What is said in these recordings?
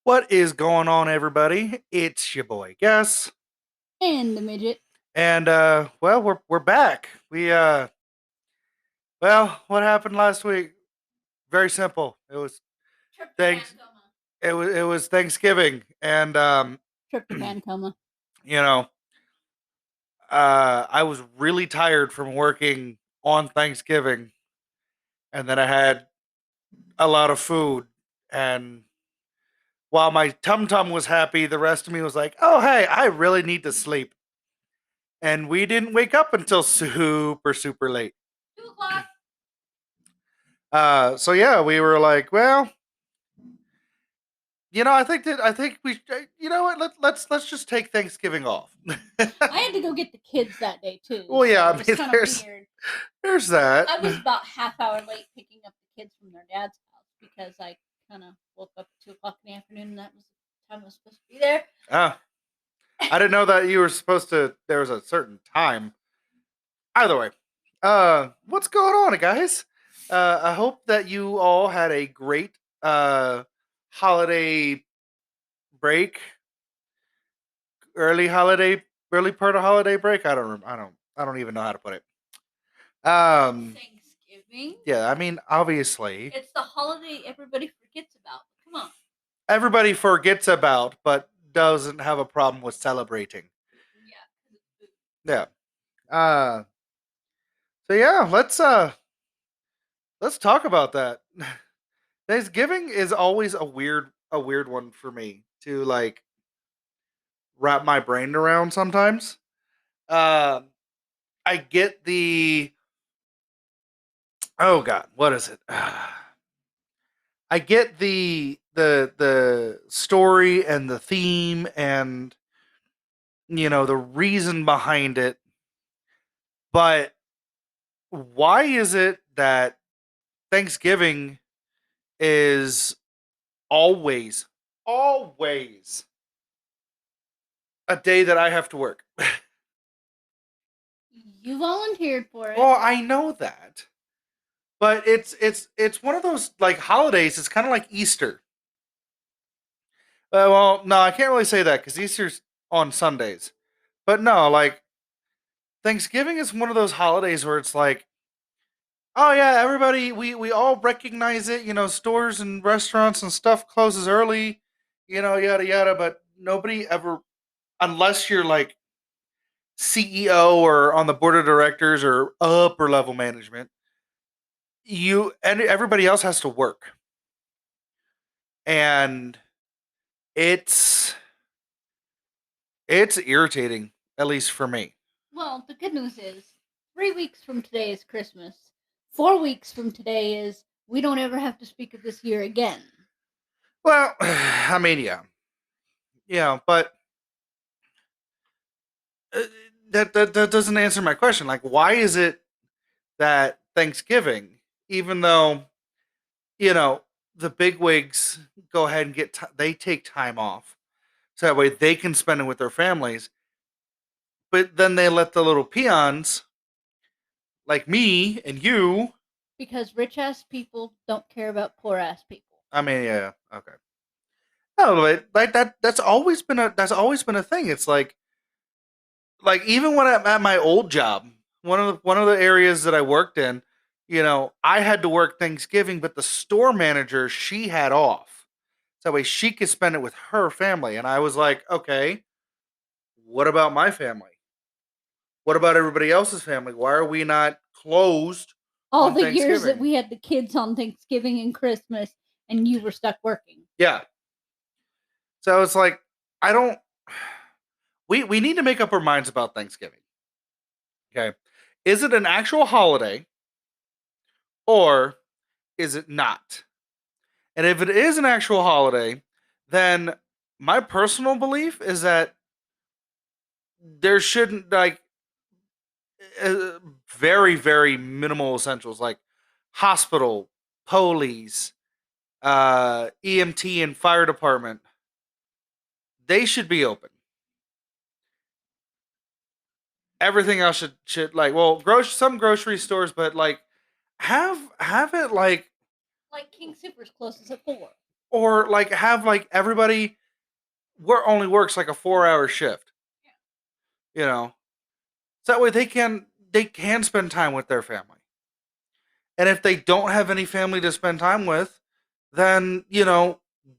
What is going on, everybody? It's your boy Guess, And the midget. and well, we're back. What happened last week? Very simple. It was Tryptophan thanks. coma. It was Thanksgiving, and Tryptophan coma. you know, I was really tired from working on Thanksgiving, and then I had a lot of food, and while my tum tum was happy, the rest of me was like, "Oh, hey, I really need to sleep." And we didn't wake up until super late. 2 o'clock. So yeah, we were like, well, I think we, you know what, let's just take Thanksgiving off. I had to go get the kids that day too, Well, yeah, so I it was mean, kind of there's weird. there's that. I was about half hour late picking up the kids from their dad's house because I kind of woke up at 2 o'clock in the afternoon, and that was the time I was supposed to be there. Ah, I didn't know that you were supposed to. There was a certain time. Either way, what's going on, guys? I hope that you all had a great holiday break, early holiday, early part of holiday break. I don't even know how to put it. Um, Thanksgiving. yeah, I mean, obviously, It's the holiday everybody forgets about. Come on. everybody forgets about, but doesn't have a problem with celebrating. Yeah, 'cause it's food. Yeah. Uh, so yeah, let's talk about that. Thanksgiving is always a weird one for me to like wrap my brain around sometimes. Uh, I get the oh god, what is it? I get the story and the theme and the reason behind it, but why is it that Thanksgiving is always a day that I have to work? You volunteered for it. Well, I know that, but it's one of those like holidays. It's kind of like Easter. Well, no, I can't really say that because Easter's on Sundays. But no, like Thanksgiving is one of those holidays where it's like, oh yeah, everybody, we all recognize it. Stores and restaurants and stuff closes early. Yada yada. But nobody ever, unless you're like CEO or on the board of directors or upper level management, you and everybody else has to work, and it's it's irritating, at least for me. Well, the good news is 3 weeks from today is Christmas. 4 weeks from today is we don't ever have to speak of this year again. Well, I mean, yeah, but uh, that doesn't answer my question. Like, why is it that Thanksgiving, even though you know the bigwigs go ahead and they take time off, so that way they can spend it with their families, but then they let the little peons like me and you. Because rich ass people don't care about poor ass people. I mean, yeah, okay. No, but like that's always been a thing. It's like even when I'm at my old job, one of the areas that I worked in, I had to work Thanksgiving, but the store manager, she had off, so that way she could spend it with her family. And I was like, okay, what about my family? What about everybody else's family? Why are we not closed All on the years that Thanksgiving? we had the kids on Thanksgiving and Christmas and you were stuck working. Yeah. So it's like I don't. We need to make up our minds about Thanksgiving. Okay, is it an actual holiday or is it not? And if it is an actual holiday, then my personal belief is that there shouldn't like very minimal essentials like hospital, police, EMT, and fire department. They should be open. Everything else should like some grocery stores, but like have it like Like King Super's closes at 4. or like have like everybody work only works like a 4 hour shift, you know, so that way they can spend time with their family. And if they don't have any family to spend time with, then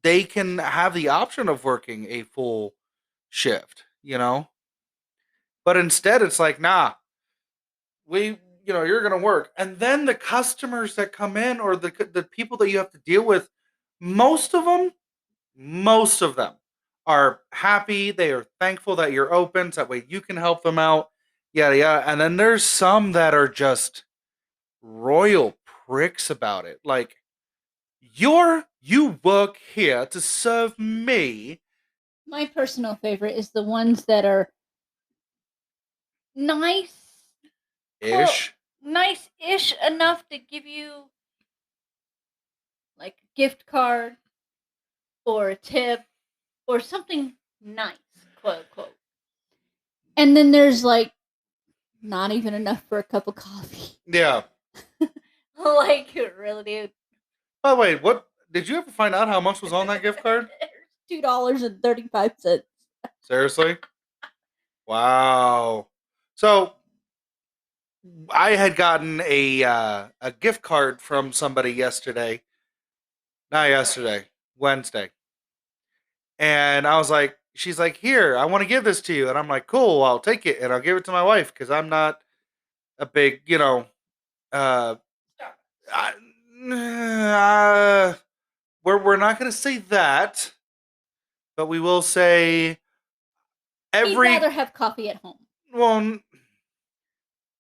they can have the option of working a full shift, but instead it's like, nah, you're gonna work. And then the customers that come in, or the people that you have to deal with, most of them most of them are happy. They are thankful that you're open, so that way you can help them out, yada yada. And then there's some that are just royal pricks about it. Like, you work here to serve me My personal favorite is the ones that are nice, ish. nice-ish enough to give you like a gift card or a tip or something nice, quote unquote. And then there's like not even enough for a cup of coffee. Yeah. Like, really, dude. By the way, what did you ever find out how much was on that gift card? $2.35. Seriously? Wow. So I had gotten a gift card from somebody yesterday. Not yesterday, Wednesday. And I was like, she's like, here, I want to give this to you. And I'm like, cool, I'll take it and I'll give it to my wife because I'm not a big, uh, I, we're not going to say that, but we will say He'd every, rather have coffee at home. well,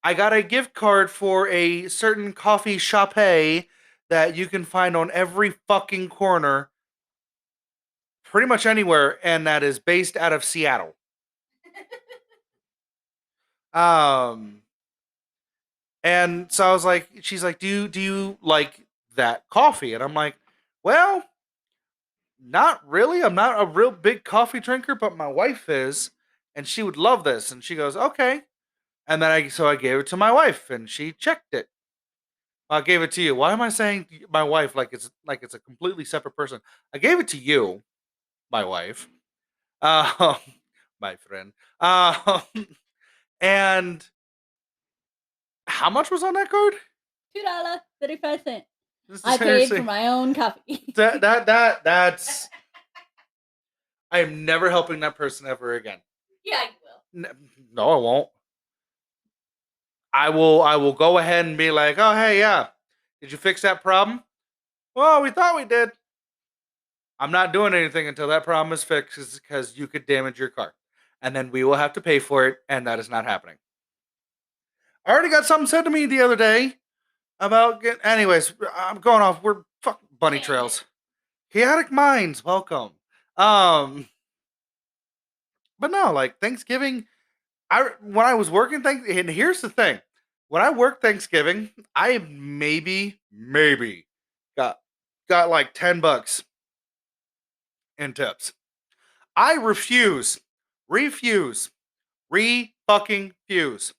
I got a gift card for a certain coffee shop that you can find on every fucking corner, pretty much anywhere, and that is based out of Seattle. Um, And so I was like, she's like, do you like that coffee? And I'm like, well, not really. I'm not a real big coffee drinker, but my wife is, and she would love this. And she goes, okay. And then I gave it to my wife, and she checked it. I gave it to you. Why am I saying my wife like it's a completely separate person? I gave it to you, my wife, uh, my friend. Uh, and how much was on that card? $2.35. I paid for Seriously, my own coffee. that's I am never helping that person ever again. Yeah, you will. No, I won't. I will go ahead and be like, oh hey, yeah, did you fix that problem? Well, we thought we did. I'm not doing anything until that problem is fixed because you could damage your car, and then we will have to pay for it, and that is not happening. I already got something said to me the other day about get. Anyways, I'm going off. We're fuck bunny trails. Chaotic minds, welcome. Um, but no, like Thanksgiving. I when I was working and here's the thing. When I worked Thanksgiving, I maybe got got like $10 in tips. I refuse, fucking fuse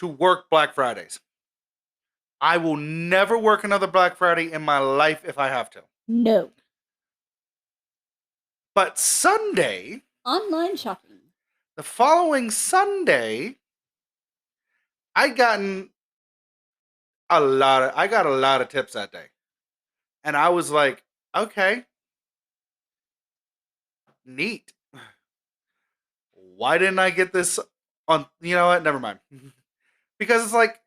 to work Black Fridays. I will never work another Black Friday in my life if I have to. No. But Sunday, Online shopping. the following Sunday, I gotten I got a lot of tips that day. And I was like, okay, neat. Why didn't I get this on? You know what? Never mind. Because it's like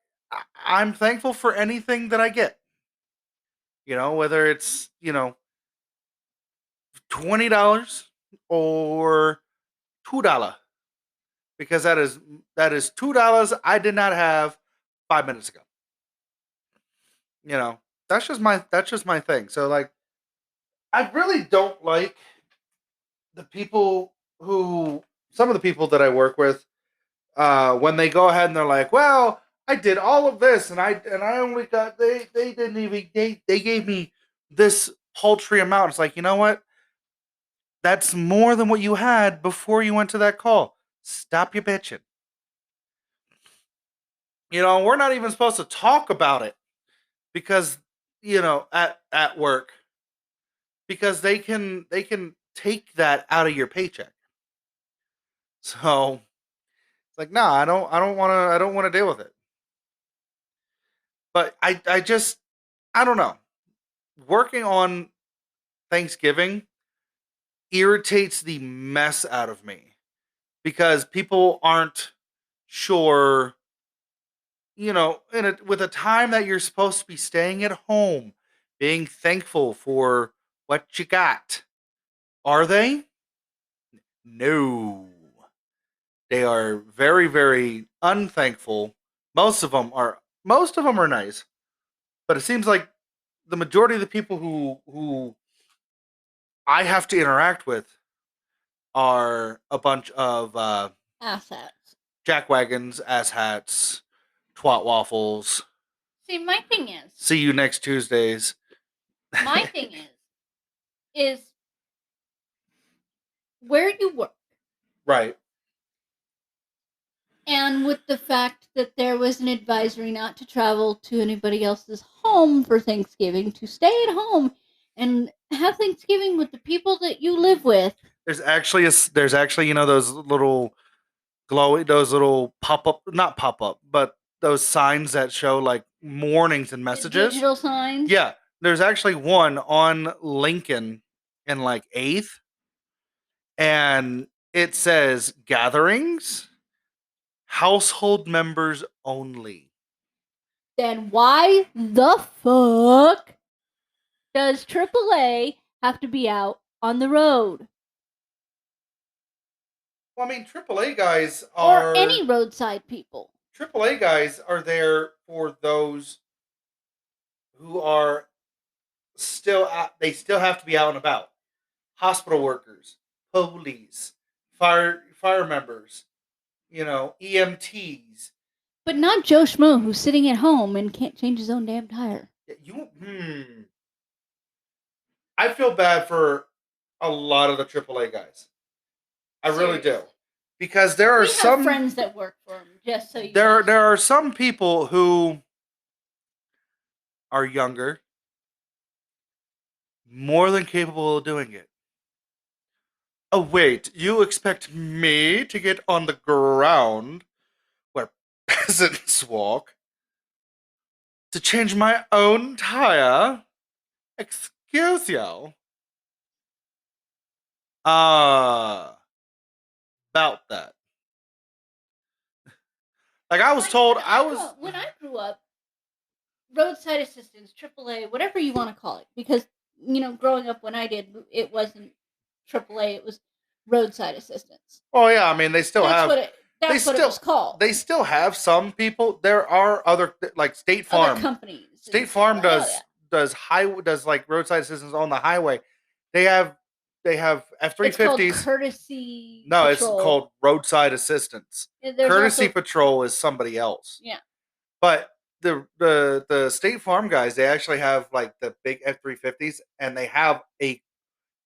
I'm thankful for anything that I get. Whether it's $20 or $2, because that is $2 I did not have 5 minutes ago. That's just my thing. So like, I really don't like the people who some of the people that I work with when they go ahead and they're like, well, I did all of this and I only got they didn't even they gave me this paltry amount. It's like, you know what? That's more than what you had before you went to that call. Stop your bitching. We're not even supposed to talk about it because at work because they can take that out of your paycheck. So it's like, no, I don't want to deal with it. But I don't know. Working on Thanksgiving irritates the mess out of me because people aren't sure, with a time that you're supposed to be staying at home, being thankful for what you got. Are they? No. They are very, very unthankful. Most of them are nice, but it seems like the majority of the people who I have to interact with are a bunch of Assets. jackwagons, asshats, twat waffles. See, my thing is, See you next Tuesdays. my thing is where you work. Right. And with the fact that there was an advisory not to travel to anybody else's home for Thanksgiving, to stay at home and have Thanksgiving with the people that you live with. There's actually those little pop up, not pop up, but those signs that show like warnings and messages. Digital signs. Yeah, there's actually one on Lincoln in like 8th, and it says gatherings, household members only. Then why the fuck does AAA have to be out on the road? Well, I mean, AAA guys Or any roadside people. AAA guys are there for those who are they still have to be out and about. Hospital workers, police, fire members, EMTs. But not Joe Schmo who's sitting at home and can't change his own damn tire. I feel bad for a lot of the AAA guys. I really do. Because there are we some have friends that work for them, just so you there guys there are some people who are younger, more than capable of doing it. Oh wait, you expect me to get on the ground where peasants walk to change my own tire? Excuse you. About that. Like I was told, when I grew up, roadside assistance, AAA, whatever you want to call it, because growing up when I did, it wasn't AAA, it was roadside assistance. Oh yeah, I mean they still That's have. what it was called. They still have some people. There are other like State Farm Other companies. State Farm does like roadside assistance on the highway. They have F-350s. Courtesy. No, Patrol. it's called roadside assistance. Courtesy Patrol is somebody else. Yeah. But the State Farm guys, they actually have like the big F-350s, and they have a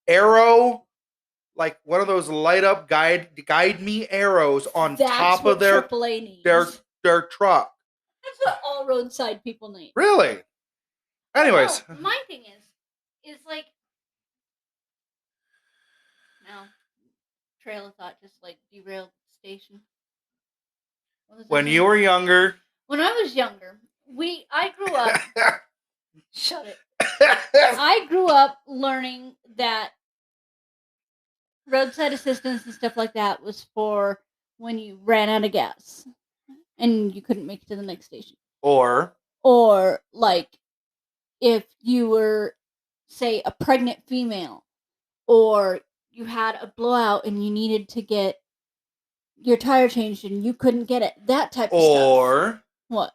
arrow, like one of those light up guide me arrows on top of their AAA needs. their truck. That's what all roadside people need. Really? Anyways, no, my thing is like, no, trail of thought just like derailed the station. When you were younger. When I was younger, I grew up. Shut it. I grew up learning that roadside assistance and stuff like that was for when you ran out of gas and you couldn't make it to the next station. Or like if you were, say, a pregnant female, or you had a blowout and you needed to get your tire changed and you couldn't get it. That type of stuff. Or what?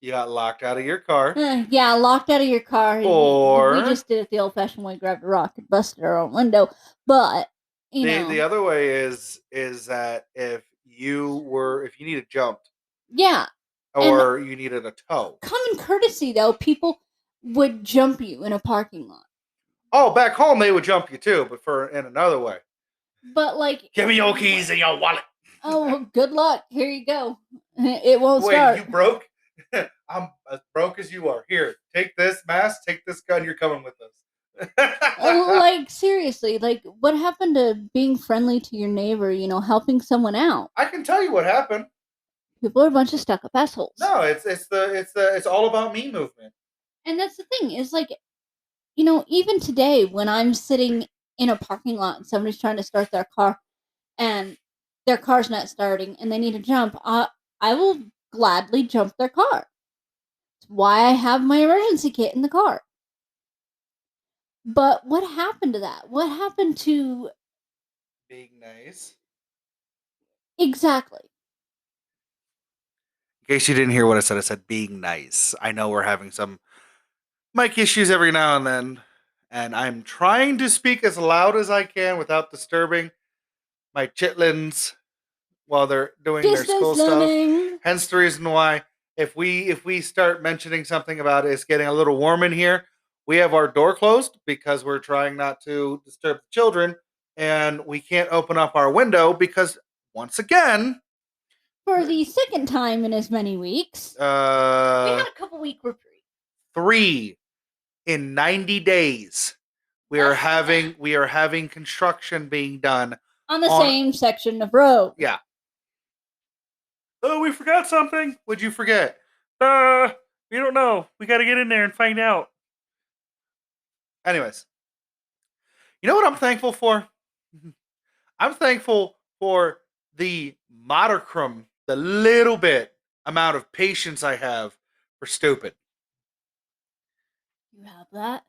You got locked out of your car. Yeah, locked out of your car. Or we just did it the old-fashioned way, grabbed a rock and busted our own window. But the other way is that if you needed jumped. Yeah. Or you needed a tow. Common courtesy, though, people would jump you in a parking lot. Oh, back home they would jump you too, but in another way. But like, give me your keys and your wallet. Oh, good luck. Here you go. It won't start. Wait, you broke? I'm as broke as you are. Here, take this mask, take this gun. You're coming with us. Like, seriously, like, what happened to being friendly to your neighbor, helping someone out? I can tell you what happened. People are a bunch of stuck up assholes. No, it's all about me movement. And that's the thing, is like, even today when I'm sitting in a parking lot and somebody's trying to start their car and their car's not starting and they need to jump, I will gladly jump their car. It's why I have my emergency kit in the car. But what happened to that? What happened to Being nice. exactly? In case you didn't hear what I said being nice. I know we're having some mic issues every now and then, and I'm trying to speak as loud as I can without disturbing my chitlins while they're doing their Distance school stuff. learning. Hence the reason why if we start mentioning something about it's getting a little warm in here, we have our door closed because we're trying not to disturb the children, and we can't open up our window because once again, For the second time in as many weeks. We had a couple week reprieve. 3 in 90 days. We are having construction being done On the same section of road. Yeah. Oh, we forgot something. What'd you forget? We don't know. We got to get in there and find out. Anyways, you know what I'm thankful for? I'm thankful for the modicum, the little bit amount of patience I have for stupid. You have that?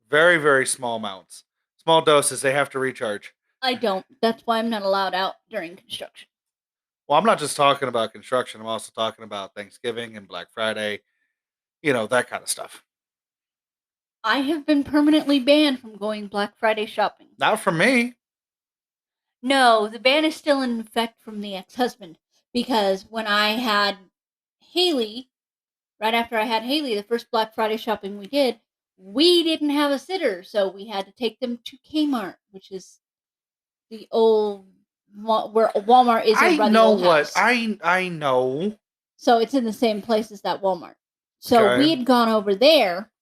Very, very small amounts. Small doses, they have to recharge. I don't. That's why I'm not allowed out during construction. Well, I'm not just talking about construction, I'm also talking about Thanksgiving and Black Friday, that kind of stuff. I have been permanently banned from going Black Friday shopping. Not from me. No, the ban is still in effect from the ex-husband, because when I had Haley, right after I had Haley, the first Black Friday shopping we didn't have a sitter, so we had to take them to Kmart, which is the old where Walmart is I by the know old what house. I know. So it's in the same place as that Walmart. So Okay. we had gone over there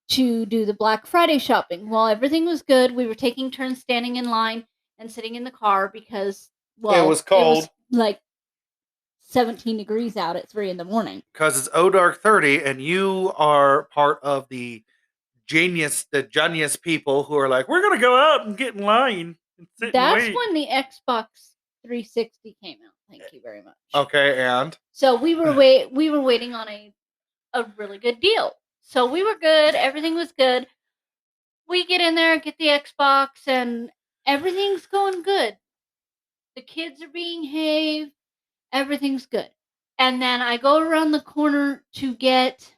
to do the Black Friday shopping. While everything was good, we were taking turns standing in line and sitting in the car because, It was it cold. was like 17 degrees out at 3 in the morning. Because it's O Dark 30, and you are part of the genius people who are like, we're going to go out and get in line and sit and That's wait. when the Xbox 360 came out. Thank you very much. Okay, and? So we were waiting on a really good deal. So we were good. Everything was good. We get in there, get the Xbox, and everything's going good. The kids are being behaved. Everything's good. And then I go around the corner to get.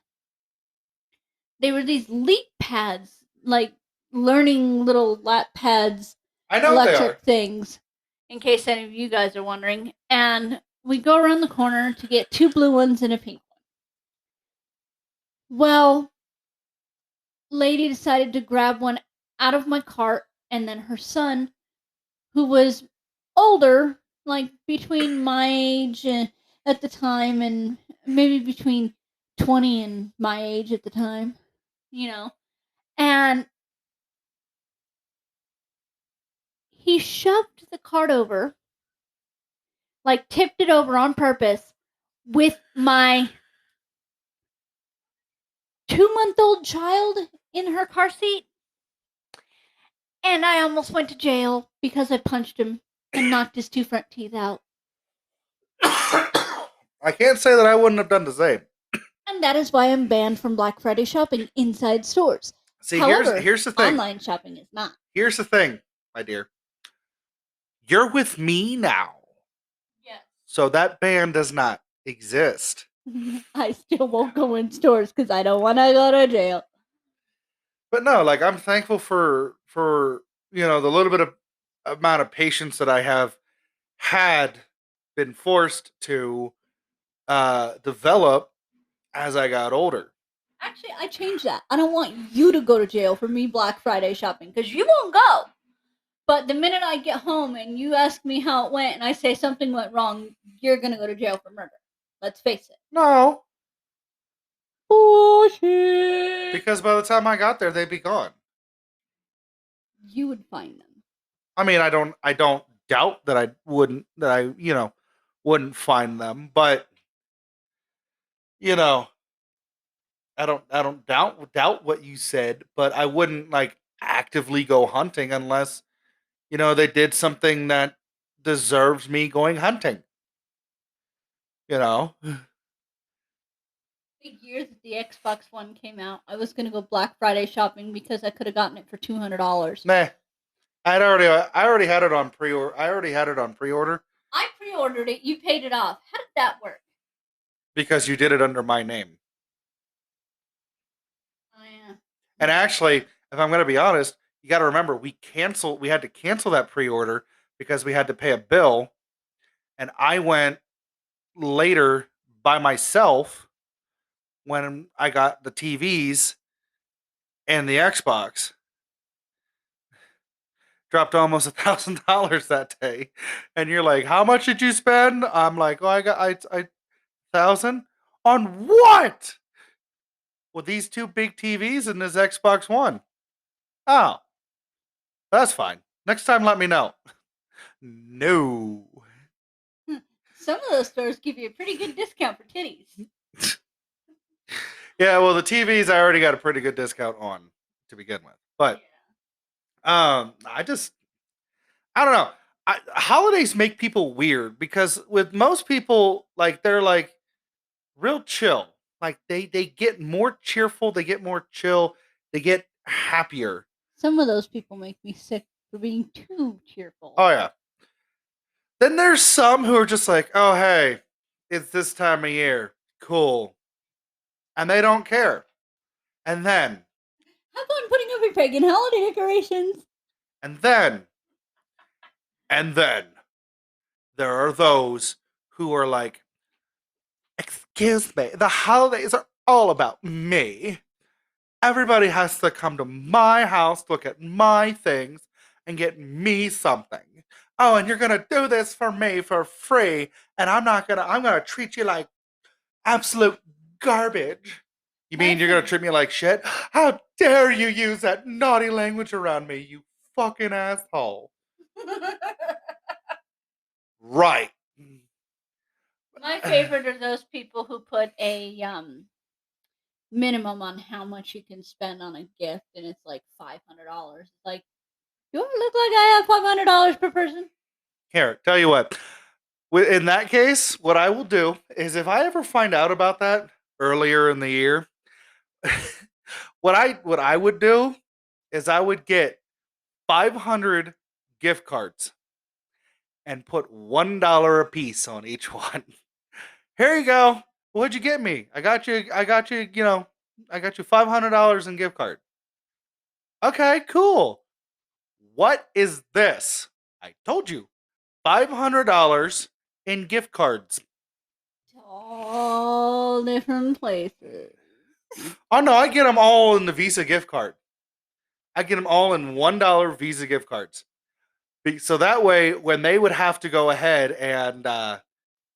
They were these leap pads, like learning little lap pads, I know electric things, in case any of you guys are wondering. And we go around the corner to get 2 blue ones and a pink one. Well, lady decided to grab one out of my cart, and then her son, who was older, like between my age at the time and maybe between 20 and my age at the time, and he shoved the cart over, like tipped it over on purpose with my 2-month-old child in her car seat. And I almost went to jail because I punched him and knocked his 2 front teeth out. I can't say that I wouldn't have done the same. And that is why I'm banned from Black Friday shopping inside stores. See, However, here's the thing. Online shopping is not. Here's the thing, my dear. You're with me now. Yes. So that ban does not exist. I still won't go in stores because I don't want to go to jail. But no, like I'm thankful for the little bit of amount of patience that I have had been forced to develop as I got older. Actually, I changed that. I don't want you to go to jail for me Black Friday shopping because you won't go. But the minute I get home and you ask me how it went and I say something went wrong, you're going to go to jail for murder. Let's face it. No. Bullshit. Because by the time I got there, they'd be gone. You would find them. I mean, I don't doubt that I wouldn't find them, but you know, I don't doubt what you said, but I wouldn't like actively go hunting unless, they did something that deserves me going hunting, you know. The year that the Xbox One came out, I was gonna go Black Friday shopping because I could have gotten it for $200. Nah. I already had it on pre-order. I already had it on pre-order I pre-ordered it. You paid it off. How did that work? because you did it under my name. Oh yeah. And actually, if I'm going to be honest, you got to remember we had to cancel that pre-order because we had to pay a bill, and I went later by myself when I got the TVs and the Xbox. Dropped almost $1,000 that day, and you're like, "How much did you spend?" I'm like, "Oh, I 1,000 on what?" Well, these two big TVs and this Xbox One. Oh, that's fine. Next time, let me know. No. Some of those stores give you a pretty good discount for titties. Yeah, well, the TVs I already got a pretty good discount on to begin with, but I don't know. Holidays make people weird because with most people, like they're like real chill. Like they get more cheerful, they get more chill, they get happier. Some of those people make me sick for being too cheerful. Oh yeah. Then there's some who are just like, oh hey, it's this time of year, cool, and they don't care. And then, Have fun putting up your pagan holiday decorations. and then, and then there are those who are like, excuse me, the holidays are all about me. Everybody has to come to my house, look at my things, and get me something. Oh, and you're gonna do this for me for free, and I'm gonna treat you like absolute garbage. You mean you're gonna treat me like shit? How dare you use that naughty language around me, you fucking asshole. Right. My favorite are those people who put a minimum on how much you can spend on a gift, and it's like $500. It's like, do I look like I have $500 per person? Here, tell you what. In that case, what I will do is if I ever find out about that earlier in the year, what I would do is I would get 500 gift cards and put $1 a piece on each one. Here you go. What'd you get me? I got you $500 in gift card. Okay, cool. What is this? I told you. $500 in gift cards. All different places. Oh no, I get them all in the Visa gift card. I get them all in $1 Visa gift cards. So that way, when they would have to go ahead and,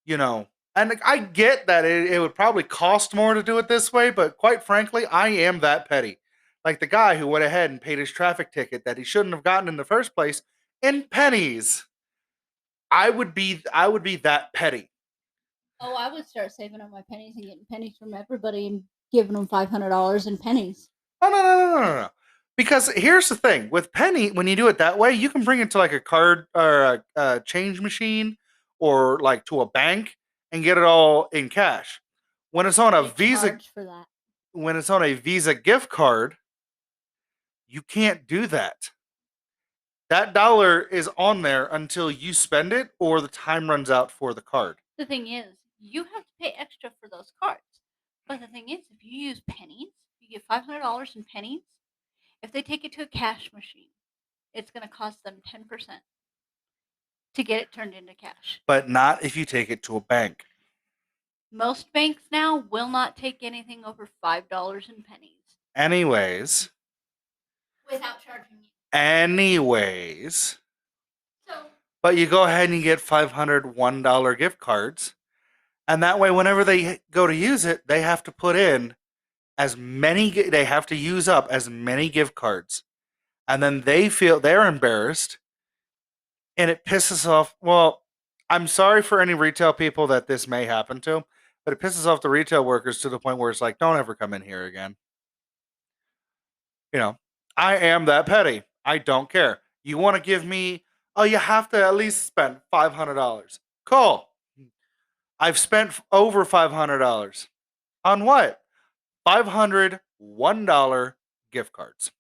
you know, and I get that it would probably cost more to do it this way, but quite frankly, I am that petty. Like the guy who went ahead and paid his traffic ticket that he shouldn't have gotten in the first place in pennies. I would be that petty. Oh, I would start saving up my pennies and getting pennies from everybody and giving them $500 in pennies. Oh no. Because here's the thing with penny, when you do it that way, you can bring it to like a card or a change machine or like to a bank and get it all in cash. When it's on a Get Visa, charged for that. when it's on a Visa gift card, you can't do that. That dollar is on there until you spend it or the time runs out for the card. The thing is, you have to pay extra for those cards. But the thing is, if you use pennies, you get $500 in pennies. If they take it to a cash machine, it's going to cost them 10% to get it turned into cash. But not if you take it to a bank. Most banks now will not take anything over $5 in pennies Anyways, without charging you. anyways, So, but you go ahead and you get 500 $1 gift cards. And that way, whenever they go to use it, they have to put in they have to use up as many gift cards, and then they feel they're embarrassed, and it pisses off. Well, I'm sorry for any retail people that this may happen to, but it pisses off the retail workers to the point where it's like, don't ever come in here again. You know, I am that petty. I don't care. You want to give me? Oh, you have to at least spend $500. Cool. I've spent over $500 on what? $501 gift cards.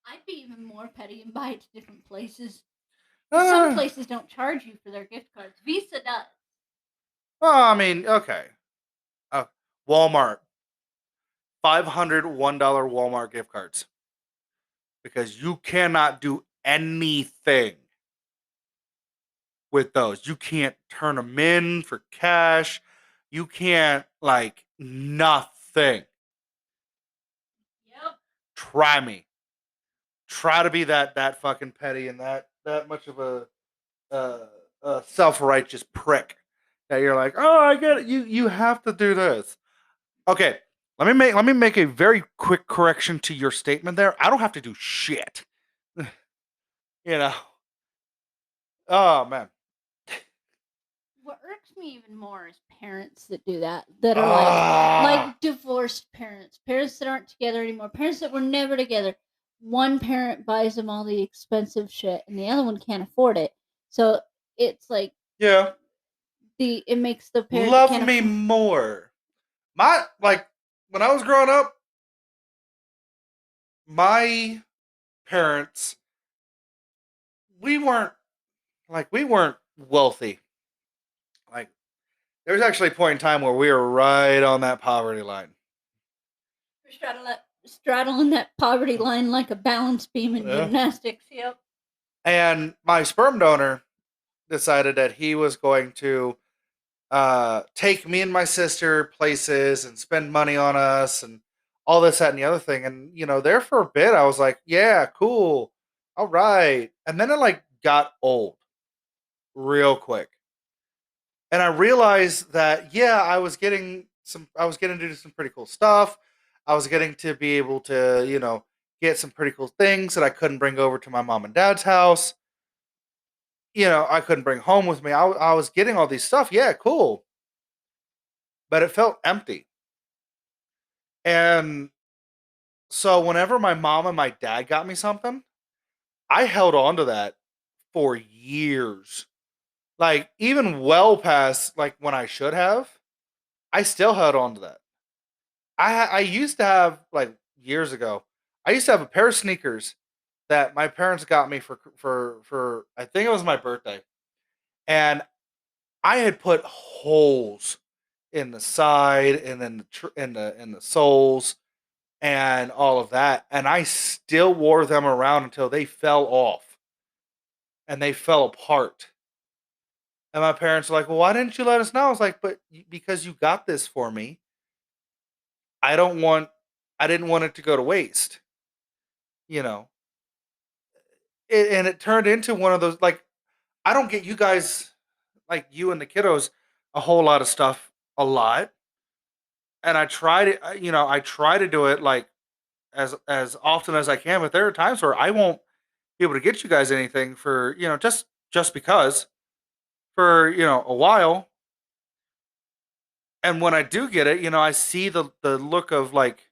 I'd be even more petty and buy it to different places. Some Uh, places don't charge you for their gift cards. Visa does. well, I mean, okay. Uh, Walmart, $501 Walmart gift cards because you cannot do anything with those. You can't turn them in for cash. You can't like nothing. Yep. Try me. Try to be that fucking petty and that much of uh, a self righteous prick that you're like, oh, I get it. You have to do this. Okay, let me make a very quick correction to your statement there. I don't have to do shit. you know. Oh man. What irks me even more is parents that do that. That are Ah. like divorced parents, parents that aren't together anymore, parents that were never together. One parent buys them all the expensive shit, and the other one can't afford it. So it's like Yeah. it makes the parent that Love can't me afford. more. My like when I was growing up, my parents we weren't wealthy. Like there was actually a point in time where we were right on that poverty line. Straddling that poverty line like a balance beam in Yeah. gymnastics. Yep. And my sperm donor decided that he was going to take me and my sister places and spend money on us and all this, that, and the other thing. And there for a bit, I was like, yeah, cool, all right. And then it like got old real quick, and I realized that yeah, I was getting to do some pretty cool stuff. I was getting to be able to get some pretty cool things that I couldn't bring over to my mom and dad's house. I couldn't bring home with me. I was getting all these stuff. Yeah, cool, but it felt empty. And so whenever my mom and my dad got me something, I held on to that for years. Like even well past like when I should have, I still held on to that. I used to have like years ago. I used to have a pair of sneakers that my parents got me for I think it was my birthday, and I had put holes in the side and then in the soles and all of that, and I still wore them around until they fell off and they fell apart. And my parents were like, "Well, why didn't you let us know?" I was like, "But because you got this for me, I don't want, I didn't want it to go to waste." You know, and it turned into one of those like I don't get you guys like you and the kiddos a whole lot of stuff a lot, and I try to I try to do it like as often as I can, but there are times where I won't be able to get you guys anything for just because for a while. And when I do get it, I see the look of like,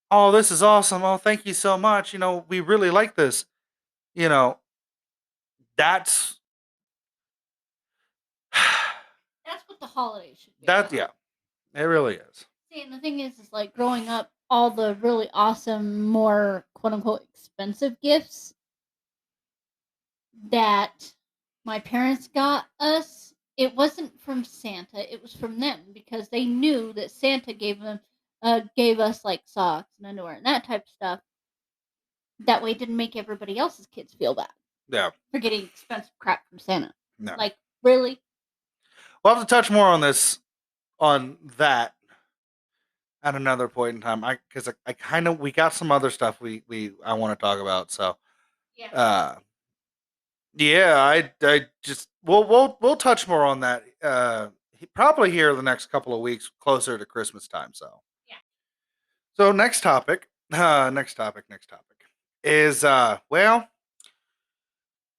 oh, this is awesome. Oh, thank you so much. We really like this. You know, that's That's what the holidays should be that. about. Yeah, it really is. See, and the thing is like growing up, all the really awesome, more quote unquote expensive gifts that my parents got us, it wasn't from Santa. It was from them because they knew that Santa gave us like socks and underwear and that type of stuff. That way, it didn't make everybody else's kids feel bad Yeah, for getting expensive crap from Santa. no. Like, really? We'll have to touch more on that at another point in time. Because I kind of we got some other stuff we I want to talk about. So Yeah. uh, yeah, I just we'll touch more on that probably here the next couple of weeks closer to Christmas time. So Yeah. So next topic, next topic is well,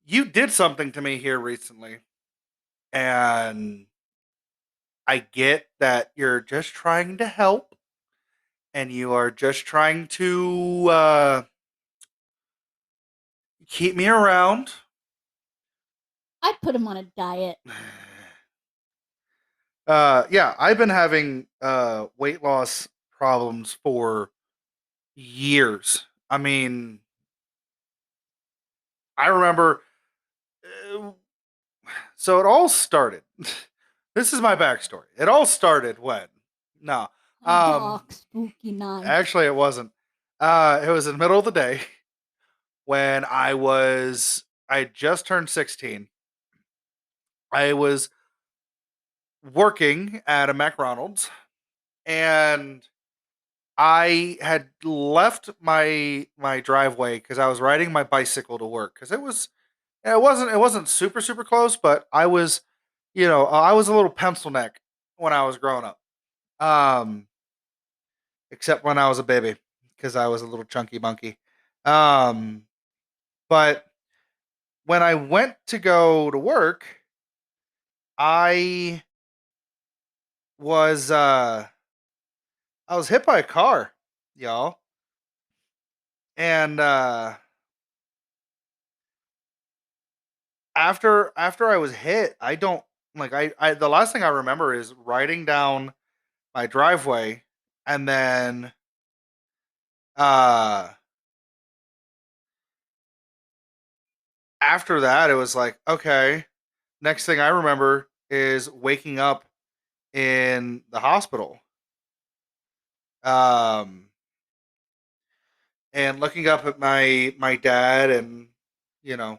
you did something to me here recently, and I get that you're just trying to help, and you are just trying to keep me around. I put him on a diet. Yeah, I've been having weight loss problems for years. I mean, I remember. Uh, so it all started. This is my backstory. It all started when no, A um, dark, spooky night. actually it wasn't. It was in the middle of the day when I had just turned 16. I was working at a McDonald's, and I had left my driveway because I was riding my bicycle to work because it wasn't super super close, but I was, I was a little pencil neck when I was growing up. Um, except when I was a baby because I was a little chunky monkey. Um, but when I went to go to work, I was uh I was hit by a car, y'all. And after I was hit, I don't like I the last thing I remember is riding down my driveway, and then uh after that it was like, okay, next thing I remember is waking up in the hospital. Um and looking up at my dad, and you know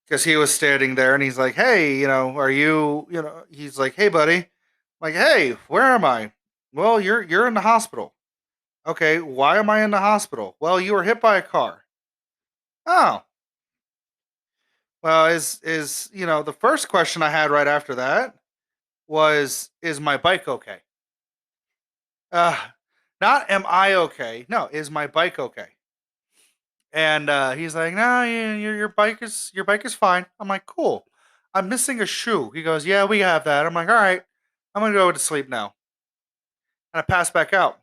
because he was standing there, and he's like, hey, are you, he's like, hey buddy. I'm like, hey, where am I? Well, you're in the hospital. Okay, why am I in the hospital? Well, you were hit by a car. Oh, well, is the first question I had right after that was, is my bike okay? uh Not am I okay, no, is my bike okay? And he's like, no, your bike is fine. I'm like, cool. I'm missing a shoe. He goes, yeah, we have that. I'm like, all right, I'm gonna go to sleep now. And I passed back out.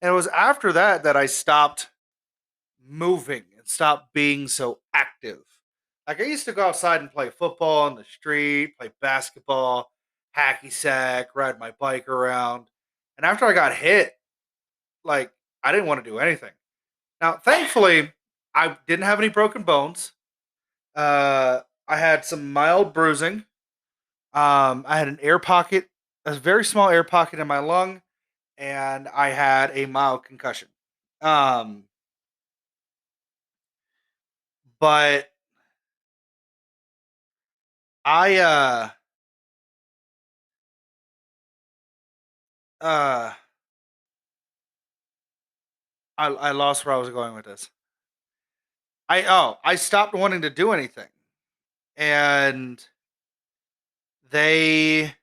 And it was after that that I stopped moving and stopped being so active. Like, I used to go outside and play football on the street, play basketball, hacky sack, ride my bike around. And after I got hit, like, I didn't want to do anything. Now, thankfully, I didn't have any broken bones. I had some mild bruising. I had an air pocket, a very small air pocket in my lung, and I had a mild concussion. Um, but I uh I lost where I was going with this. I stopped wanting to do anything, and they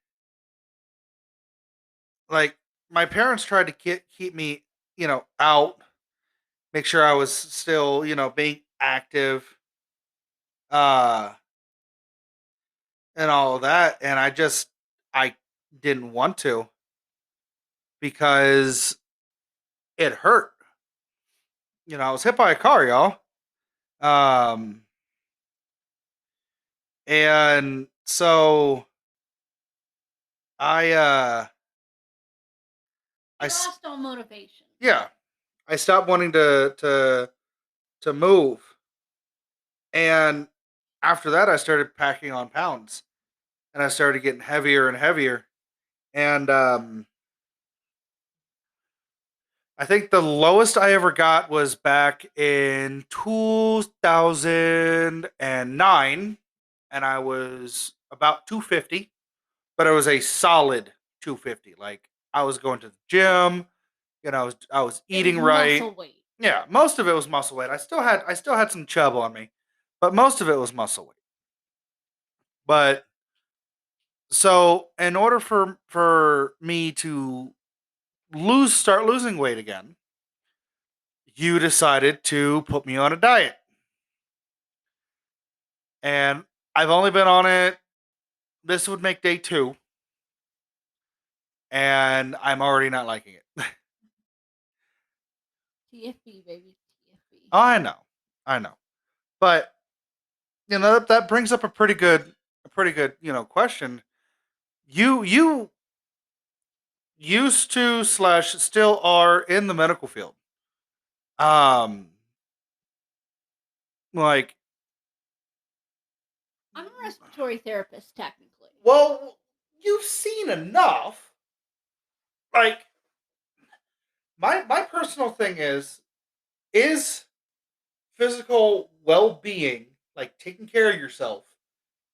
like my parents tried to keep me, out, make sure I was still, being active, uh, and all of that, and I didn't want to because it hurt. I was hit by a car, y'all. Um, and so I I You s- lost all motivation. yeah, I stopped wanting to move, and after that, I started packing on pounds, and I started getting heavier and heavier, and I think the lowest I ever got was back in 2009, and I was about 250, but it was a solid 250. Like, I was going to the gym, I was It was eating right. muscle weight. Yeah, most of it was muscle weight. I still had some chub on me, but most of it was muscle weight. But so in order for me to start losing weight again, you decided to put me on a diet. And I've only been on it, this would make day two, and I'm already not liking it. TFB, baby. TFB. I know. I know. But that brings up a pretty good question. You used to slash still are in the medical field. Um like I'm a respiratory therapist, technically. well, you've seen enough. Like my personal thing is physical well-being, like taking care of yourself,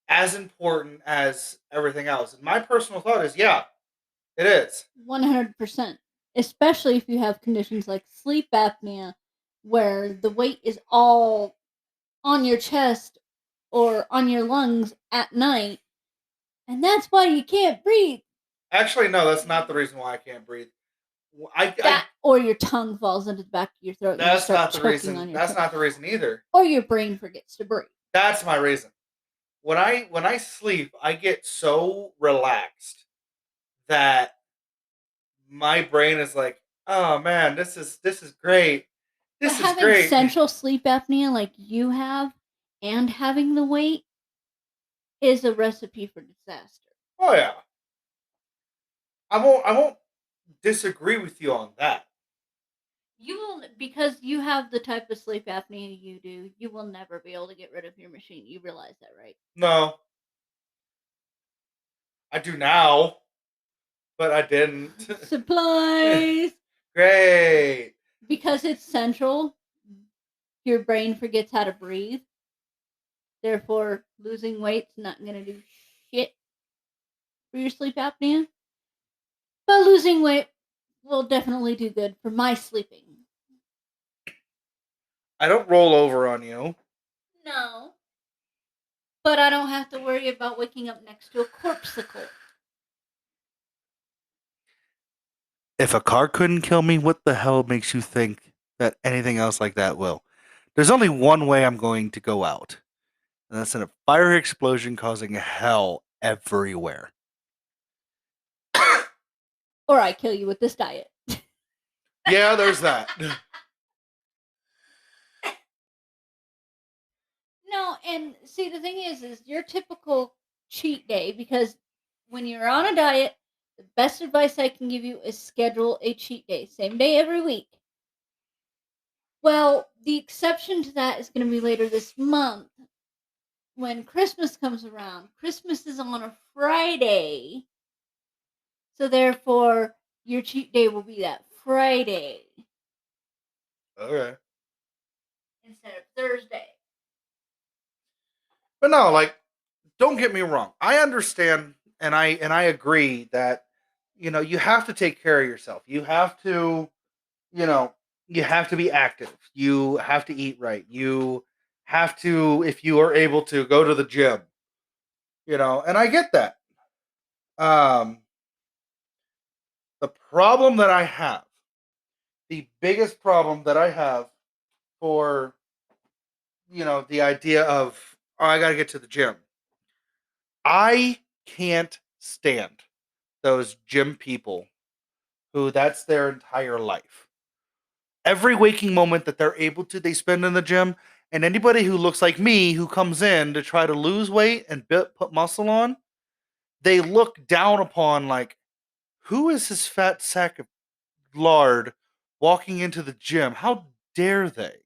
as important as everything else? And my personal thought is, yeah, it is. 100%. Especially if you have conditions like sleep apnea, where the weight is all on your chest or on your lungs at night, and that's why you can't breathe. Actually, no, that's not the reason why I can't breathe. I That or your tongue falls into the back of your throat and you That's start not the choking reason. on your That's tongue. not the reason either. Or your brain forgets to breathe. That's my reason. When I sleep, I get so relaxed that my brain is like, "Oh man, this is great. But This is having great." central sleep apnea like you have and having the weight is a recipe for disaster. Oh yeah, I won't disagree with you on that. You will, because you have the type of sleep apnea you do, you will never be able to get rid of your machine. You realize that, right? No, I do now, but I didn't. Supplies! Great. Because it's central, your brain forgets how to breathe. Therefore, losing weight's not going to do shit for your sleep apnea. But losing weight will definitely do good for my sleeping. I don't roll over on you. No. But I don't have to worry about waking up next to a corpseicle. If a car couldn't kill me, what the hell makes you think that anything else like that will? There's only one way I'm going to go out, and that's in a fire explosion causing hell everywhere. Or I kill you with this diet. Yeah, there's that. No, and see, the thing is your typical cheat day, because when you're on a diet, the best advice I can give you is schedule a cheat day, same day every week. Well, the exception to that is going to be later this month when Christmas comes around. Christmas is on a Friday, so therefore your cheat day will be that Friday Okay. instead of Thursday. But no, like, don't get me wrong. I understand and I agree that you have to take care of yourself. You know, you have to be active. You have to eat right. You have to, if you are able to, go to the gym. And I get that. Um the problem that I have, the biggest problem that I have for the idea of, oh, I got to get to the gym. I can't stand those gym people who that's their entire life. Every waking moment that they're able to, they spend in the gym. And anybody who looks like me, who comes in to try to lose weight and put muscle on, they look down upon, like, who is this fat sack of lard walking into the gym? How dare they?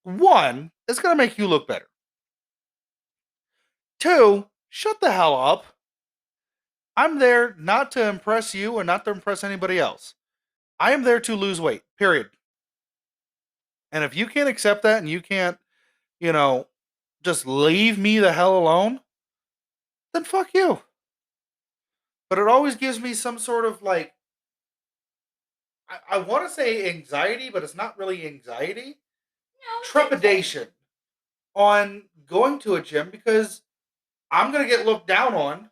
One, it's going to make you look better. Two, shut the hell up. I'm there not to impress you and not to impress anybody else. I am there to lose weight, period. And if you can't accept that and you can't, you know, just leave me the hell alone, then fuck you. But it always gives me some sort of, like, I want to say anxiety, but it's not really anxiety, No, it's trepidation on going to a gym because I'm gonna get looked down on,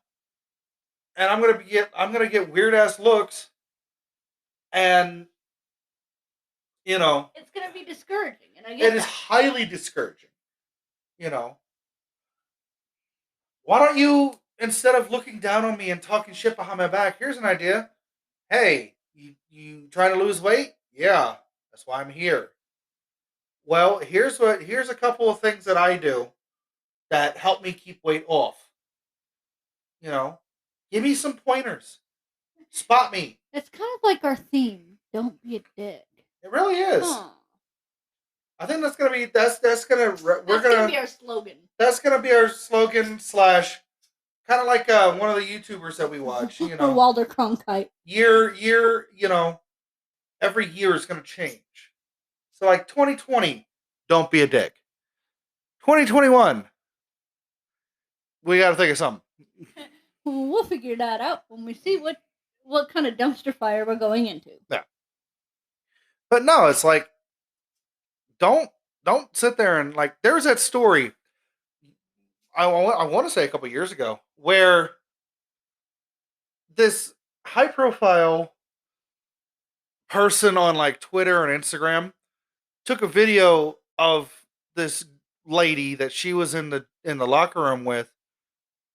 and I'm gonna get weird ass looks, and You know, It's gonna be discouraging, and I it get is that. highly discouraging. You know, why don't you, instead of looking down on me and talking shit behind my back, here's an idea. Hey, you trying to lose weight? Yeah, that's why I'm here. Well, here's a couple of things that I do that help me keep weight off. You know, give me some pointers. Spot me. It's kind of like our theme. Don't be a dick. It really is. Huh. I think that's gonna we're That's gonna gonna be our slogan. that's gonna be our slogan slash kind of like one of the YouTubers that we watch. You Or know, Walter Cronkite. year. You know, every year is gonna change. So like 2020, don't be a dick. 2021, we got to think of something. We'll figure that out when we see what kind of dumpster fire we're going into. Yeah. But no, it's like don't don't sit there and like there's that story I want to say a couple years ago where this high profile person on like Twitter and Instagram took a video of this lady that she was in the locker room with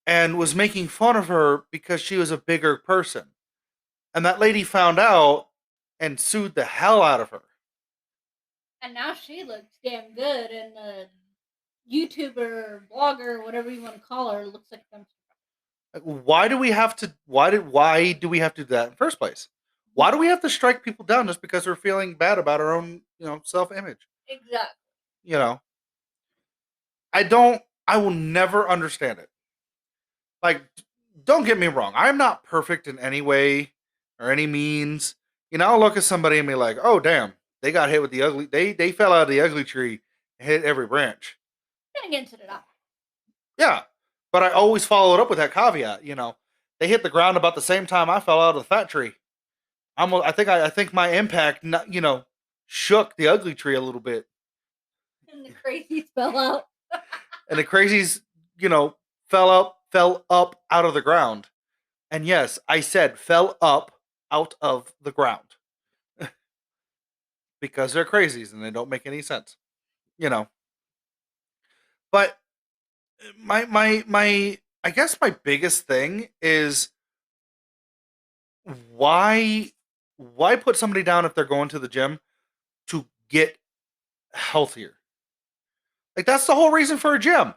and was making fun of her because she was a bigger person. And that lady found out and sued the hell out of her. And now she looks damn good, and the YouTuber, blogger, whatever you want to call her, looks like a dumpster. Like, why do we have to do that in the first place? Why do we have to strike people down just because we're feeling bad about our own, self image? Exactly. You know, I will never understand it. Like, don't get me wrong. I'm not perfect in any way or any means. I'll look at somebody and be like, oh, damn, they got hit with the ugly, they fell out of the ugly tree and hit every branch. Then again, so did I. Yeah. But I always follow it up with that caveat, they hit the ground about the same time I fell out of the fat tree. I think my impact, shook the ugly tree a little bit. And the crazies fell out. And the crazies, you know, fell up out of the ground. And yes, I said fell up out of the ground because they're crazies and they don't make any sense, you know. But my I guess my biggest thing is why why put somebody down if they're going to the gym to get healthier? Like that's the whole reason for a gym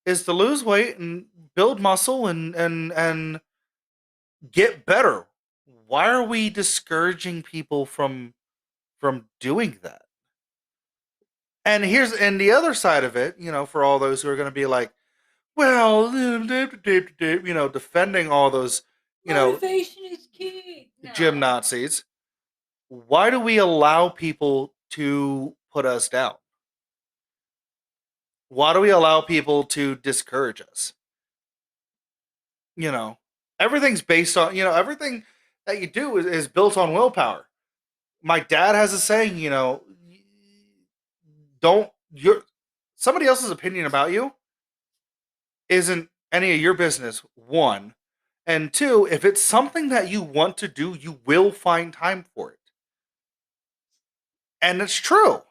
is to lose weight and build muscle and get better. Why are we discouraging people from doing that? And the other side of it, for all those who are going to be like, well, defending all those, Motivation is key. gym No. Nazis. Why do we allow people to put us down? Why do we allow people to discourage us? You know, everything's based on, everything that you do is built on willpower. My dad has a saying, don't your somebody else's opinion about you isn't any of your business. One, and two, if it's something that you want to do, you will find time for it, and it's true.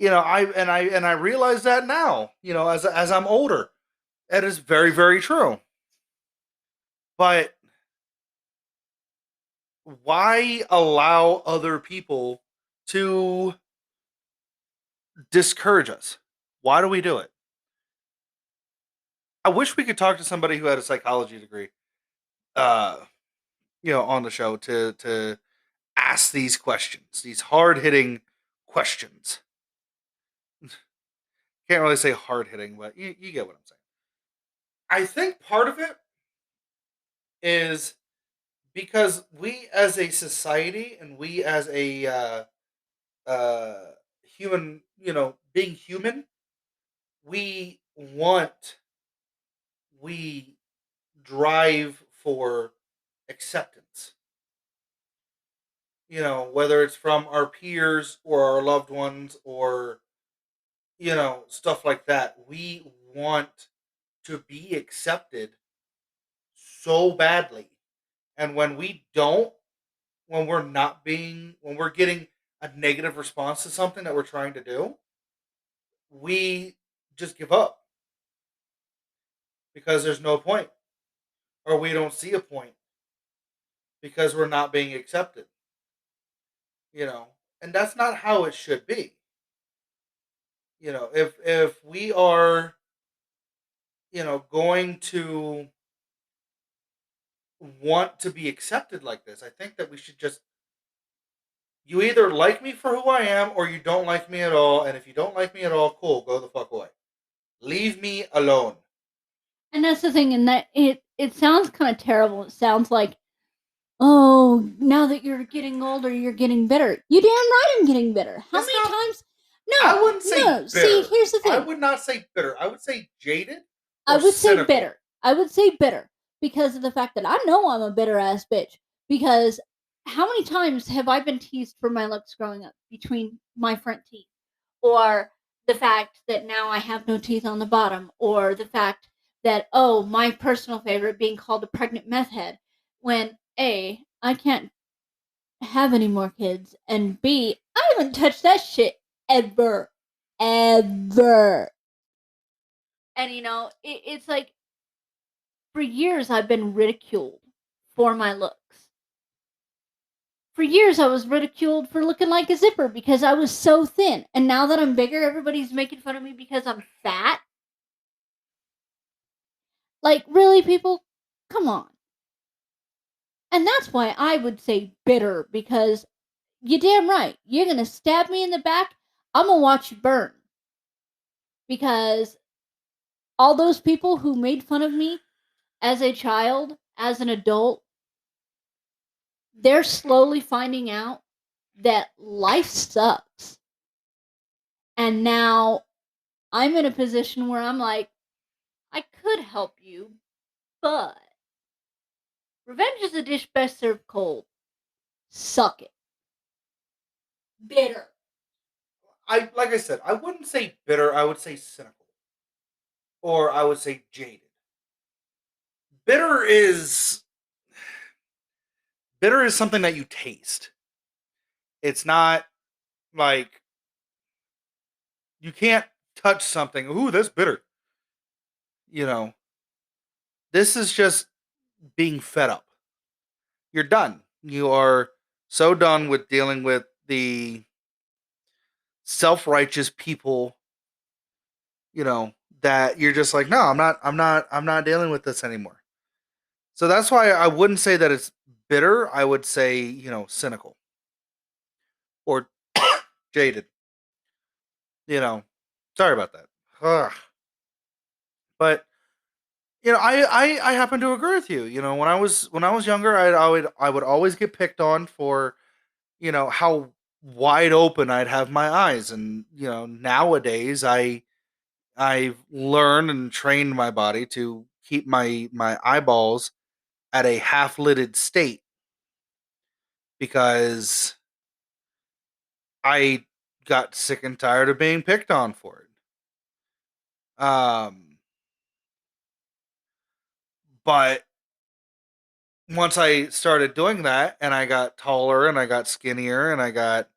I realize that now. As I'm older, that is very very true. But why allow other people to discourage us? Why do we do it? I wish we could talk to somebody who had a psychology degree, uh, on the show to ask these questions, these hard hitting questions. Can't really say hard hitting, but you get what I'm saying. I think part of it is because we as a society and we as a uh, human, being human, we want, we drive for acceptance. Whether it's from our peers or our loved ones or, stuff like that. We want to be accepted so badly. And when we don't, when we're not being, when we're getting a negative response to something that we're trying to do, we just give up because there's no point, or we don't see a point because we're not being accepted, you know. And that's not how it should be. You know, if we are, going to want to be accepted like this, I think that we should just, you either like me for who I am or you don't like me at all. And if you don't like me at all, cool, go the fuck away. Leave me alone. And that's the thing, and that it sounds kind of terrible. It sounds like, oh, now that you're getting older, you're getting bitter. You damn right I'm getting bitter. How That's many not, times? I No, wouldn't say no. See, bitter. here's the I thing. would not say bitter. I would say jaded I or would say cynical. bitter. I would say bitter because of the fact that I know I'm a bitter ass bitch. Because how many times have I been teased for my looks growing up between my front teeth? Or the fact that now I have no teeth on the bottom, or the fact that, oh, my personal favorite being called a pregnant meth head, when A, I can't have any more kids, and B, I haven't touched that shit ever. Ever. And it's like for years I've been ridiculed for my looks. For years I was ridiculed for looking like a zipper because I was so thin. And now that I'm bigger, everybody's making fun of me because I'm fat. Like, really, people? Come on. And that's why I would say bitter, because you're damn right. You're going to stab me in the back, I'm going to watch you burn. Because all those people who made fun of me as a child, as an adult, they're slowly finding out that life sucks. And now I'm in a position where I'm like, I could help you, but revenge is a dish best served cold. Suck it. Bitter. I like I said, I wouldn't say bitter. I would say cynical, or I would say jaded. Bitter is bitter is something that you taste. It's not like you can't touch something. Ooh, that's bitter. You know, this is just being fed up. You're done. You are so done with dealing with the self-righteous people, that you're just like, no, I'm not dealing with this anymore. So that's why I wouldn't say that it's bitter. I would say, cynical or jaded. You know, sorry about that. Ugh. But I happen to agree with you. When I was younger, I would always get picked on for how wide open I'd have my eyes, and nowadays I've learned and trained my body to keep my eyeballs at a half lidded state because I got sick and tired of being picked on for it. But once I started doing that and I got taller and I got skinnier and I got,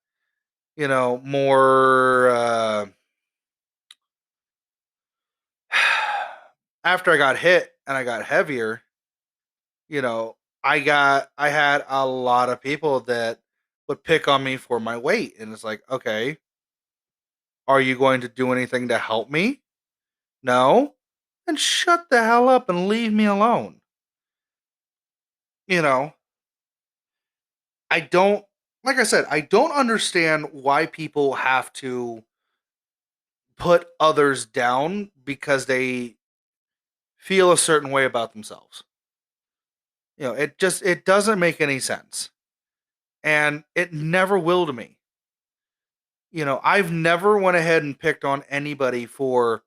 more after I got hit and I got heavier, you know, I had a lot of people that would pick on me for my weight, and it's like, "Okay, are you going to do anything to help me? No? Then shut the hell up and leave me alone." You know, I don't like I said, I don't understand why people have to put others down because they feel a certain way about themselves. It doesn't make any sense. And it never will to me. I've never went ahead and picked on anybody for,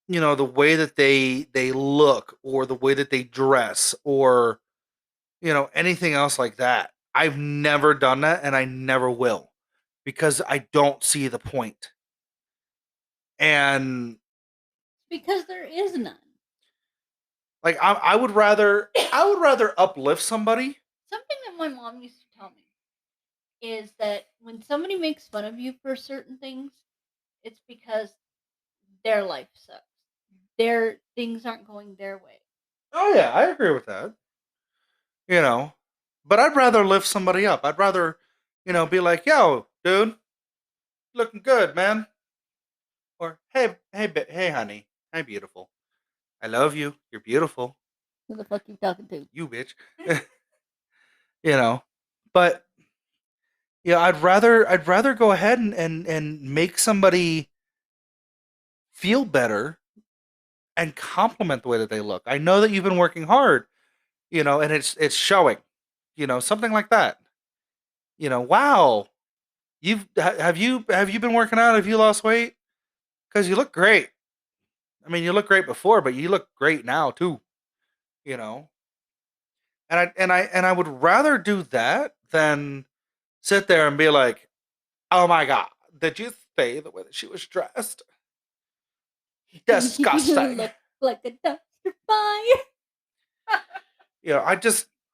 the way that they look or the way that they dress or, anything else like that. I've never done that and I never will because I don't see the point. And Because there is none. like I would rather uplift somebody. Something that my mom used to tell me is that when somebody makes fun of you for certain things, it's because their life sucks. Their things aren't going their way. Oh yeah, I agree with that. You know, but I'd rather lift somebody up. I'd rather, be like, "Yo, dude, looking good, man," or "Hey, honey, hey, beautiful. I love you. You're beautiful. Who the fuck you talking to? You bitch." you know, but yeah, I'd rather go ahead and make somebody feel better and compliment the way that they look. I know that you've been working hard, and it's showing. Something like that. Wow, have you been working out? Have you lost weight? Because you look great. I mean, you look great before, but you look great now too. You know, and I would rather do that than sit there and be like, "Oh my god, did you see the way that she was dressed? You Disgusting." look like a dumpster fire. I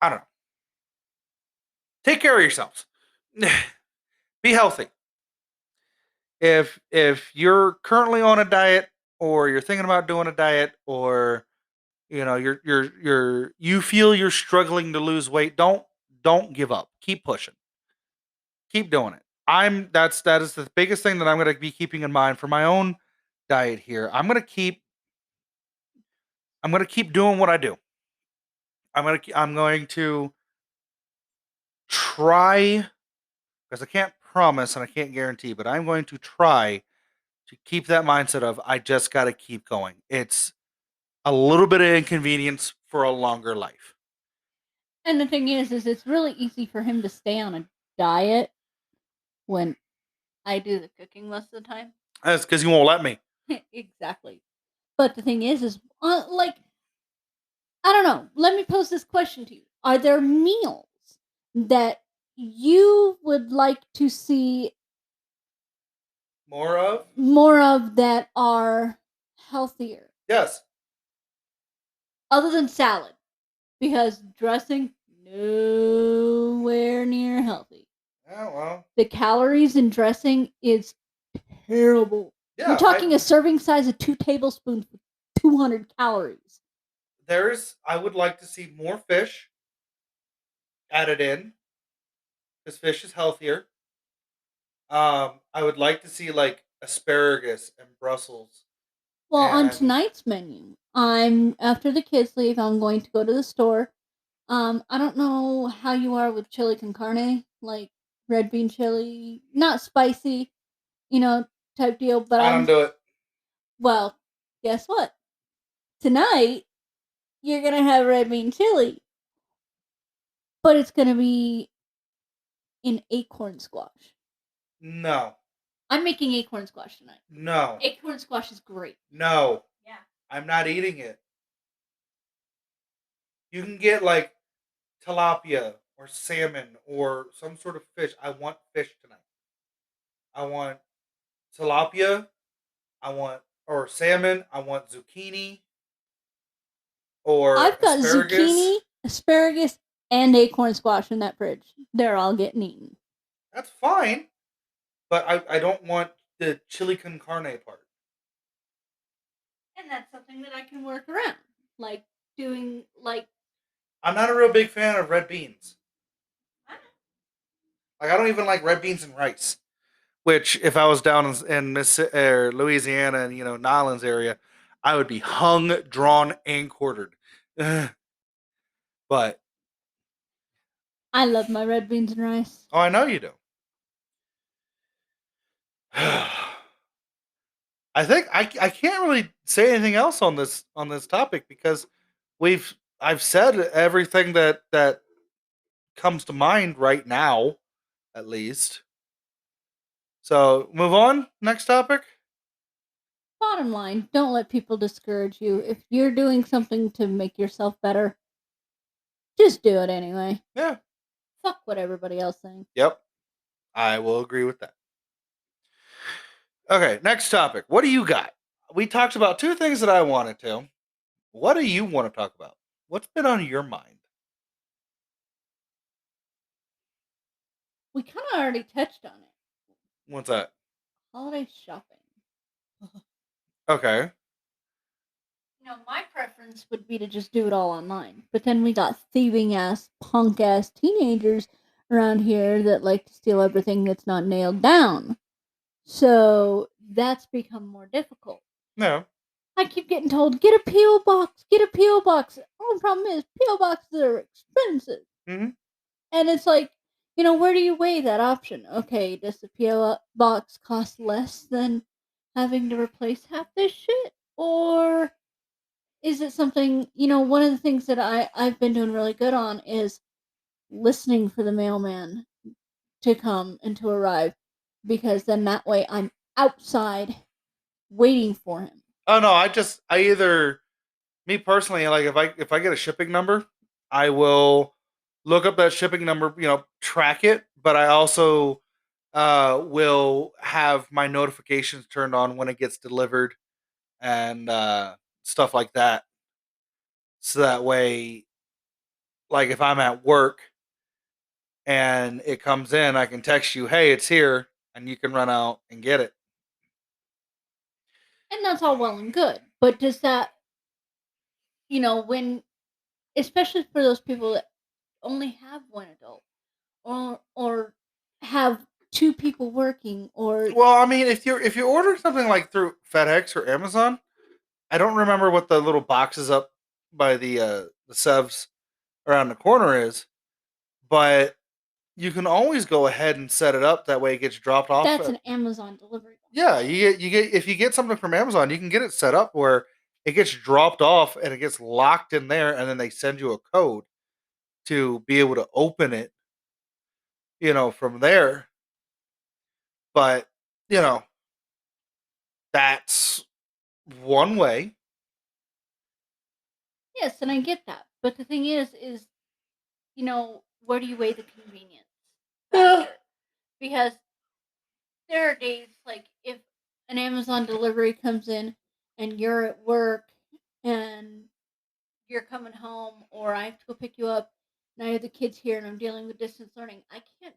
don't know. Take care of yourselves. Be healthy. If you're currently on a diet, or you're thinking about doing a diet, or you feel you're struggling to lose weight, don't give up. Keep pushing. Keep doing it. That is the biggest thing that I'm going to be keeping in mind for my own diet here. I'm going to keep doing what I do. I'm going to try, because I can't promise and I can't guarantee, but I'm going to try to keep that mindset of I just got to keep going. It's a little bit of inconvenience for a longer life. And the thing is it's really easy for him to stay on a diet when I do the cooking most of the time. That's because you won't let me. Exactly. But the thing is like, I don't know. Let me pose this question to you: are there meals that you would like to see More of? more of that are healthier, Yes. other than salad? Because dressing nowhere near healthy. Oh well. The calories in dressing is terrible. You're Yeah. talking a serving size of 2 tablespoons with 200 calories. I would like to see more fish added in, because fish is healthier. I would like to see like asparagus and Brussels Well, on and tonight's menu, I'm after the kids leave, I'm going to go to the store. I don't know how you are with chili con carne, like red bean chili, not spicy, you know, type deal. But I don't do it. well, guess what? Tonight you're gonna have red bean chili, but it's gonna be in acorn squash. No. I'm making acorn squash tonight. No. Acorn squash is great. No. Yeah. I'm not eating it. You can get like tilapia or salmon or some sort of fish. I want fish tonight. I want tilapia. I want or salmon. I want zucchini or I've got asparagus. zucchini, asparagus, and acorn squash in that fridge. They're all getting eaten. That's fine, but I don't want the chili con carne part. And that's something that I can work around. Like doing like I'm not a real big fan of red beans. Like I don't even like red beans and rice. Which, if I was down in Louisiana and Nolans area, I would be hung, drawn, and quartered. But I love my red beans and rice. I know you do. I think I can't really say anything else on this topic, because I've said everything that comes to mind right now, at least. So move on. Next topic. Bottom line, don't let people discourage you. If you're doing something to make yourself better, just do it anyway. Yeah. Fuck what everybody else thinks. Yep. I will agree with that. Okay, next topic. What do you got? We talked about two things that I wanted to. What do you want to talk about? What's been on your mind? We kind of already touched on it. What's that? Holiday shopping. Okay. My preference would be to just do it all online. But then we got thieving ass, punk ass teenagers around here that like to steal everything that's not nailed down. So that's become more difficult. No. I keep getting told, get a P.O. box, get a P.O. box. Only problem is, P.O. boxes are expensive. Hmm. And it's like, where do you weigh that option? Okay, does the P.O. box cost less than having to replace half this shit? Or is it something, one of the things that I've been doing really good on is listening for the mailman to come and to arrive, because then that way I'm outside waiting for him. Oh no, I either me personally, like if I get a shipping number, I will look up that shipping number, track it, but I also will have my notifications turned on when it gets delivered and stuff like that. So that way, like if I'm at work and it comes in, I can text you, "Hey, it's here," and you can run out and get it. And that's all well and good. But does that, when, especially for those people that only have one adult, or have two people working, or Well, I mean, if you order something like through FedEx or Amazon, I don't remember what the little boxes up by the Sevs around the corner is, but you can always go ahead and set it up that way it gets dropped off. that's an Amazon delivery. Yeah, you get if you get something from Amazon, you can get it set up where it gets dropped off and it gets locked in there, and then they send you a code to be able to open it, from there. But you know that's one way. Yes, and I get that. But the thing is, where do you weigh the convenience Yeah. factor? Because there are days like if an Amazon delivery comes in and you're at work and you're coming home, or I have to go pick you up and I have the kids here and I'm dealing with distance learning, I can't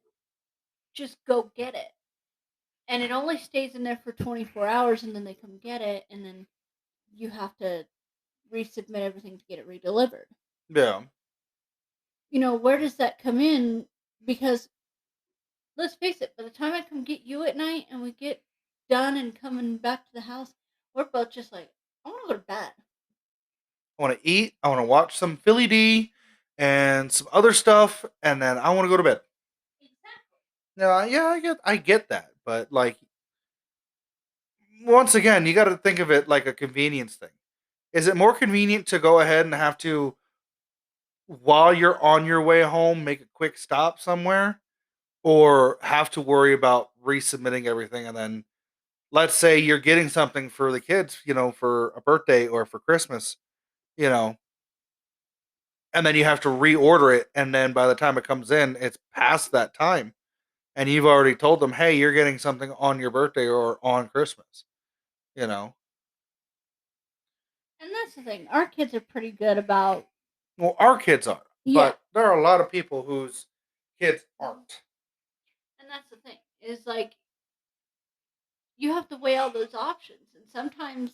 just go get it. And it only stays in there for 24 hours and then they come get it and then you have to resubmit everything to get it redelivered. Yeah. Where does that come in? Because let's face it, by the time I come get you at night and we get done and coming back to the house, we're both just like, I want to go to bed. I want to eat. I want to watch some Philly D and some other stuff, and then I want to go to bed. Exactly. Yeah, I get that, but like once again, you got to think of it like a convenience thing. Is it more convenient to go ahead and have to, while you're on your way home, make a quick stop somewhere, or have to worry about resubmitting everything, and then let's say you're getting something for the kids, for a birthday or for Christmas, you know, and then you have to reorder it, and then by the time it comes in, it's past that time, and you've already told them, "Hey, you're getting something on your birthday or on Christmas." You know, And that's the thing. Our kids are pretty good about, well, our kids are, yeah. but there are a lot of people whose kids aren't. And that's the thing. Is like, you have to weigh all those options. And sometimes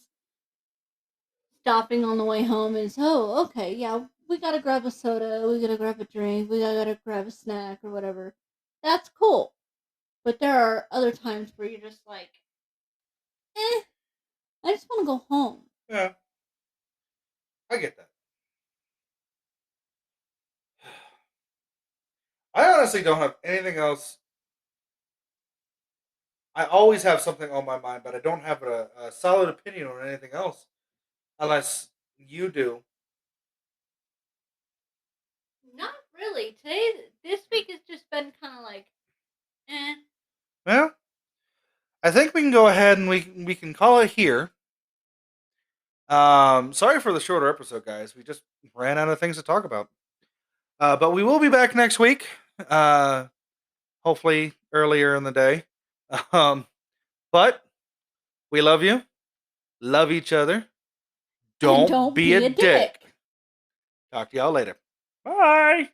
stopping on the way home is, oh, okay, yeah, we gotta grab a soda, we gotta grab a drink, we gotta grab a snack or whatever. That's cool. But there are other times where you're just like, eh, I just want to go home. Yeah, I get that. I honestly don't have anything else. I always have something on my mind, but I don't have a solid opinion on anything else unless you do. Not really. This week has just been kind of like, eh. Well, I think we can go ahead and we can call it here. Sorry for the shorter episode, guys. We just ran out of things to talk about. But we will be back next week. Uh, hopefully earlier in the day. Um, but we love you. Love each other. And Don't don't be a be a dick. dick. Talk to y'all later. Bye.